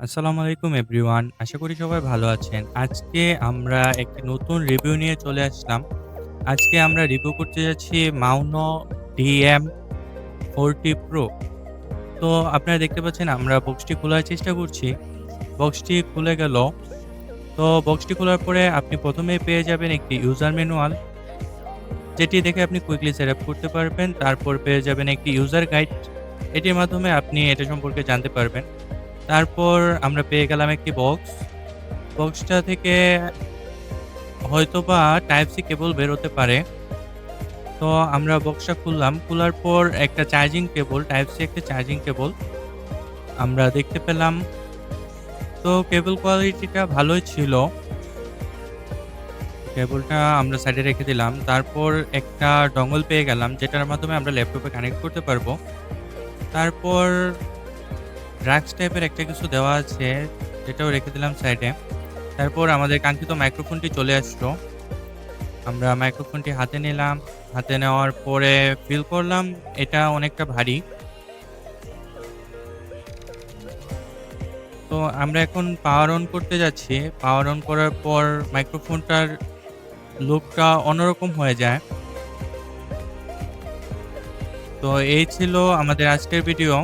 আসসালামু আলাইকুম এভরিওয়ান। আশা করি সবাই ভালো আছেন। আজকে আমরা একটি নতুন রিভিউ নিয়ে চলে আসলাম। আজকে আমরা রিভিউ করতে যাচ্ছি Maono DM40 Pro। তো আপনারা দেখতে পাচ্ছেন আমরা বক্সটি খোলার চেষ্টা করছি। বক্সটি খুলে গেল। তো বক্সটি খোলার পরে আপনি ১ম এই পেয়ে যাবেন একটি ইউজার ম্যানুয়াল, যেটি দেখে আপনি কুইকলি সেটআপ করতে পারবেন। তারপর পেয়ে যাবেন একটি ইউজার গাইড। এটির মাধ্যমে আপনি এটা সম্পর্কে জানতে পারবেন। তারপর আমরা পেয়ে গেলাম একটি বক্স। বক্সটা থেকে হয়তোবা টাইপ সি কেবল বেরোতে পারে। তো আমরা বক্সটা খুললাম। খোলার পর একটা চার্জিং কেবল, টাইপ সি একটা চার্জিং কেবল আমরা দেখতে পেলাম। তো কেবল কোয়ালিটিটা ভালোই ছিল। কেবলটা আমরা সাইডে রেখে দিলাম। তারপর একটা ডঙ্গল পেয়ে গেলাম, যেটার মাধ্যমে আমরা ল্যাপটপে কানেক্ট করতে পারবো। তারপর ড্রাগস টাইপের একটা কিছু দেওয়া আছে, সেটাও রেখে দিলাম সাইডে। তারপর আমাদের কাঙ্ক্ষিত মাইক্রোফোনটি চলে আসলো। আমরা মাইক্রোফোনটি হাতে নিলাম। হাতে নেওয়ার পরে ফিল করলাম এটা অনেকটা ভারী। তো আমরা এখন পাওয়ার অন করতে যাচ্ছি। পাওয়ার অন করার পর মাইক্রোফোনটার লুকটা অন্যরকম হয়ে যায়। তো এই ছিল আমাদের আজকের ভিডিও।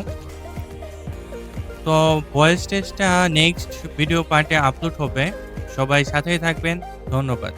তো ভয়েস টেস্টটা নেক্সট ভিডিও পার্টে আপলোড হবে। সবাই সাথেই থাকবেন। ধন্যবাদ।